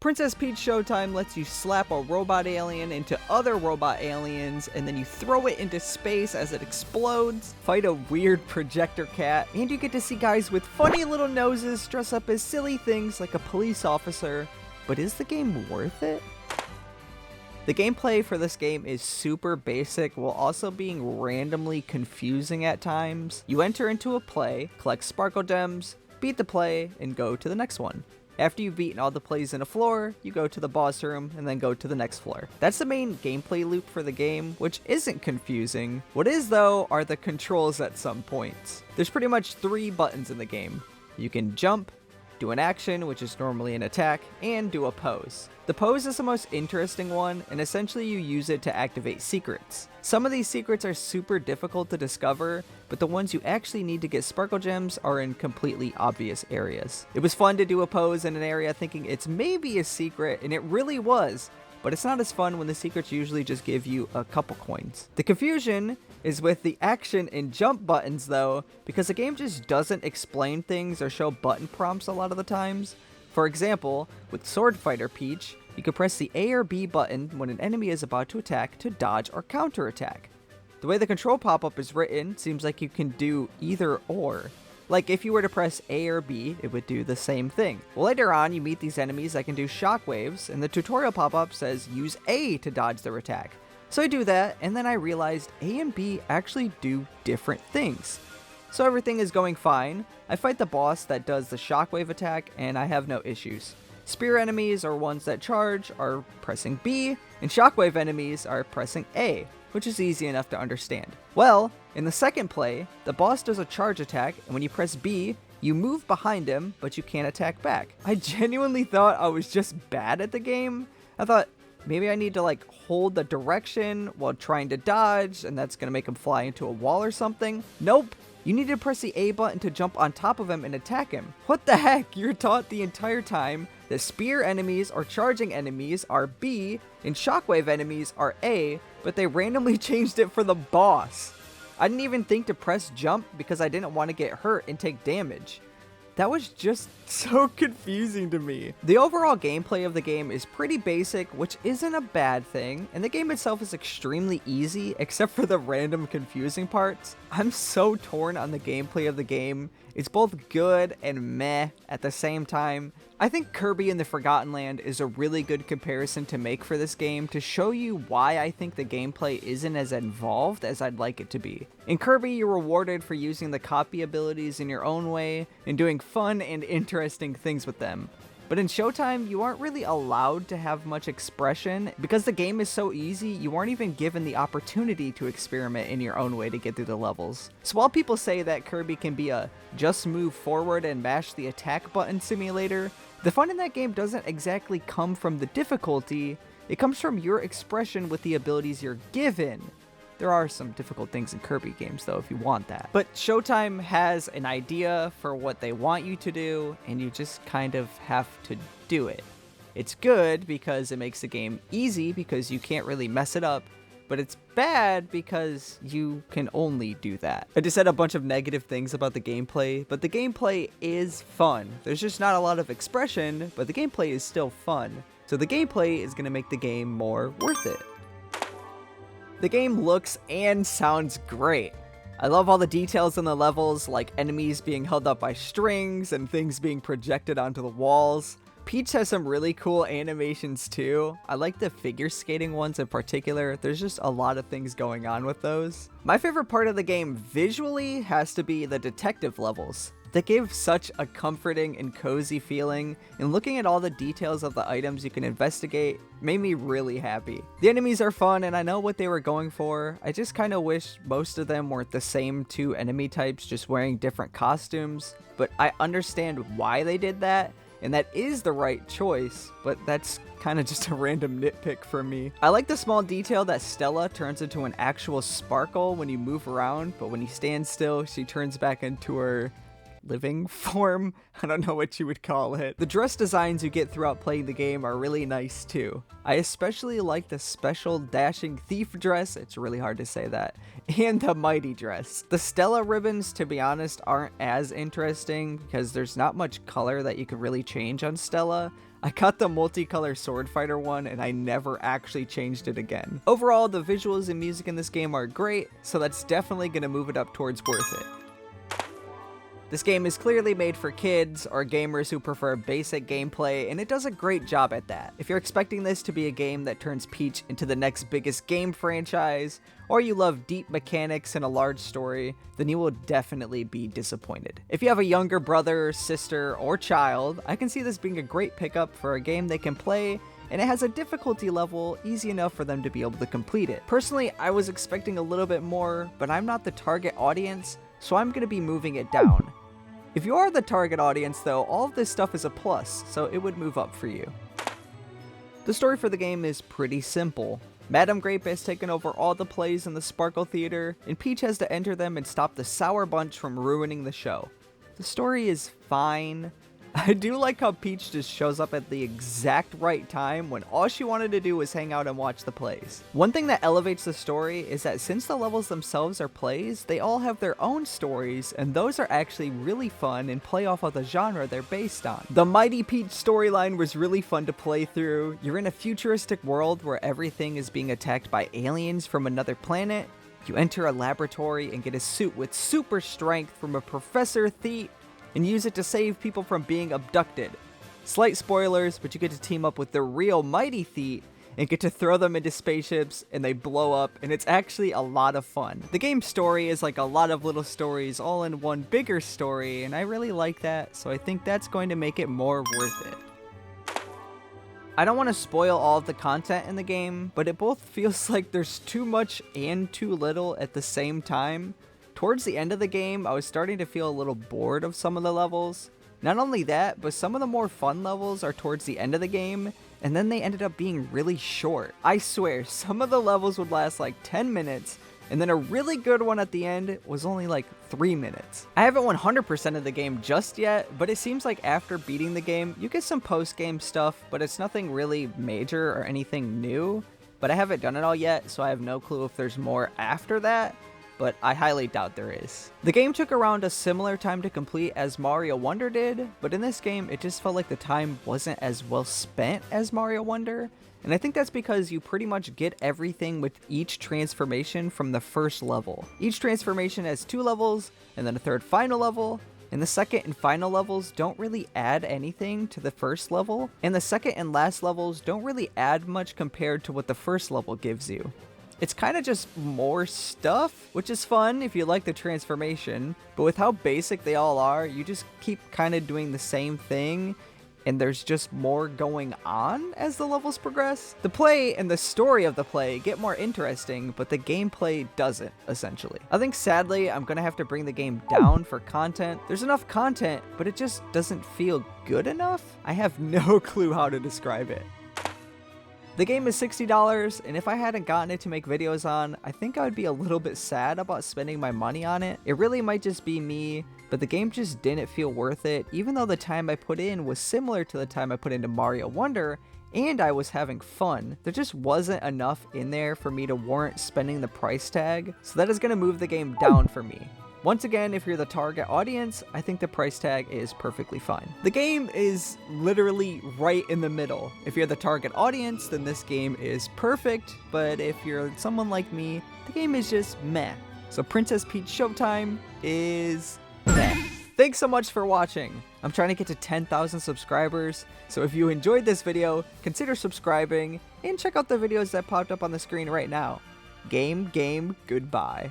Princess Peach Showtime lets you slap a robot alien into other robot aliens, and then you throw it into space as it explodes, fight a weird projector cat, and you get to see guys with funny little noses dress up as silly things like a police officer. But is the game worth it? The gameplay for this game is super basic while also being randomly confusing at times. You enter into a play, collect sparkle gems, beat the play, and go to the next one. After you've beaten all the plays in a floor, you go to the boss room and then go to the next floor. That's the main gameplay loop for the game, which isn't confusing. What is though are the controls at some points. There's pretty much 3 buttons in the game. You can jump, do an action, which is normally an attack, and do a pose. The pose is the most interesting one, and essentially you use it to activate secrets. Some of these secrets are super difficult to discover, but the ones you actually need to get sparkle gems are in completely obvious areas. It was fun to do a pose in an area thinking it's maybe a secret, and it really was, but it's not as fun when the secrets usually just give you a couple coins. The confusion is with the action and jump buttons though, because the game just doesn't explain things or show button prompts a lot of the times. For example, with Sword Fighter Peach, you can press the A or B button when an enemy is about to attack to dodge or counter attack. The way the control pop-up is written seems like you can do either or. Like if you were to press A or B, it would do the same thing. Well, later on, you meet these enemies that can do shockwaves, and the tutorial pop-up says use A to dodge their attack. So I do that, and then I realized A and B actually do different things. So everything is going fine. I fight the boss that does the shockwave attack, and I have no issues. Spear enemies, or ones that charge, are pressing B, and shockwave enemies are pressing A, which is easy enough to understand. Well, in the second play, the boss does a charge attack, and when you press B, you move behind him, but you can't attack back. I genuinely thought I was just bad at the game. I thought, maybe I need to like hold the direction while trying to dodge, and that's gonna make him fly into a wall or something. Nope. You need to press the A button to jump on top of him and attack him. What the heck? You're taught the entire time that spear enemies or charging enemies are B and shockwave enemies are A, but they randomly changed it for the boss. I didn't even think to press jump because I didn't want to get hurt and take damage. That was just so confusing to me. The overall gameplay of the game is pretty basic, which isn't a bad thing, and the game itself is extremely easy, except for the random confusing parts. I'm so torn on the gameplay of the game. It's both good and meh at the same time. I think Kirby and the Forgotten Land is a really good comparison to make for this game to show you why I think the gameplay isn't as involved as I'd like it to be. In Kirby, you're rewarded for using the copy abilities in your own way and doing fun and interesting things with them. But in Showtime, you aren't really allowed to have much expression. Because the game is so easy, you aren't even given the opportunity to experiment in your own way to get through the levels. So while people say that Kirby can be a just move forward and mash the attack button simulator, the fun in that game doesn't exactly come from the difficulty, it comes from your expression with the abilities you're given. There are some difficult things in Kirby games though if you want that. But Showtime has an idea for what they want you to do, and you just kind of have to do it. It's good because it makes the game easy because you can't really mess it up, but it's bad because you can only do that. I just said a bunch of negative things about the gameplay, but the gameplay is fun. There's just not a lot of expression, but the gameplay is still fun. So the gameplay is going to make the game more worth it. The game looks and sounds great. I love all the details in the levels, like enemies being held up by strings and things being projected onto the walls. Peach has some really cool animations too. I like the figure skating ones in particular. There's just a lot of things going on with those. My favorite part of the game visually has to be the detective levels. They give such a comforting and cozy feeling, and looking at all the details of the items you can investigate made me really happy. The enemies are fun, and I know what they were going for. I just kind of wish most of them weren't the same 2 enemy types just wearing different costumes, but I understand why they did that, and that is the right choice, but that's kind of just a random nitpick for me. I like the small detail that Stella turns into an actual sparkle when you move around, but when you stand still, she turns back into her living form. I don't know what you would call it. The dress designs you get throughout playing the game are really nice too. I especially like the special dashing thief dress, it's really hard to say that, and the mighty dress. The Stella ribbons, to be honest, aren't as interesting because there's not much color that you could really change on Stella. I got the multicolor sword fighter one and I never actually changed it again. Overall, the visuals and music in this game are great, so that's definitely going to move it up towards worth it. This game is clearly made for kids or gamers who prefer basic gameplay, and it does a great job at that. If you're expecting this to be a game that turns Peach into the next biggest game franchise, or you love deep mechanics and a large story, then you will definitely be disappointed. If you have a younger brother, sister, or child, I can see this being a great pickup for a game they can play, and it has a difficulty level easy enough for them to be able to complete it. Personally, I was expecting a little bit more, but I'm not the target audience, so I'm going to be moving it down. If you are the target audience though, all of this stuff is a plus, so it would move up for you. The story for the game is pretty simple. Madame Grape has taken over all the plays in the Sparkle Theater, and Peach has to enter them and stop the Sour Bunch from ruining the show. The story is fine. I do like how Peach just shows up at the exact right time when all she wanted to do was hang out and watch the plays. One thing that elevates the story is that since the levels themselves are plays, they all have their own stories, and those are actually really fun and play off of the genre they're based on. The Mighty Peach storyline was really fun to play through. You're in a futuristic world where everything is being attacked by aliens from another planet. You enter a laboratory and get a suit with super strength from a Professor Theet, and use it to save people from being abducted. Slight spoilers, but you get to team up with the real Mighty Theet and get to throw them into spaceships and they blow up, and it's actually a lot of fun. The game's story is like a lot of little stories all in one bigger story, and I really like that, so I think that's going to make it more worth it. I don't want to spoil all of the content in the game, but it both feels like there's too much and too little at the same time. Towards the end of the game, I was starting to feel a little bored of some of the levels. Not only that, but some of the more fun levels are towards the end of the game, and then they ended up being really short. I swear, some of the levels would last like 10 minutes, and then a really good one at the end was only like 3 minutes. I haven't 100% of the game just yet, but it seems like after beating the game, you get some post-game stuff, but it's nothing really major or anything new. But I haven't done it all yet, so I have no clue if there's more after that, but I highly doubt there is. The game took around a similar time to complete as Mario Wonder did, but in this game, it just felt like the time wasn't as well spent as Mario Wonder, and I think that's because you pretty much get everything with each transformation from the first level. Each transformation has 2 levels, and then a third final level, and the second and final levels don't really add anything to the first level, and the second and last levels don't really add much compared to what the first level gives you. It's kind of just more stuff, which is fun if you like the transformation, but with how basic they all are, you just keep kind of doing the same thing, and there's just more going on as the levels progress. The play and the story of the play get more interesting, but the gameplay doesn't, essentially. I think sadly, I'm gonna have to bring the game down for content. There's enough content, but it just doesn't feel good enough. I have no clue how to describe it. The game is $60, and if I hadn't gotten it to make videos on, I think I would be a little bit sad about spending my money on it. It really might just be me, but the game just didn't feel worth it, even though the time I put in was similar to the time I put into Mario Wonder, and I was having fun. There just wasn't enough in there for me to warrant spending the price tag, so that is going to move the game down for me. Once again, if you're the target audience, I think the price tag is perfectly fine. The game is literally right in the middle. If you're the target audience, then this game is perfect, but if you're someone like me, the game is just meh. So Princess Peach Showtime is meh. Thanks so much for watching. I'm trying to get to 10,000 subscribers, so if you enjoyed this video, consider subscribing, and check out the videos that popped up on the screen right now. Game, goodbye.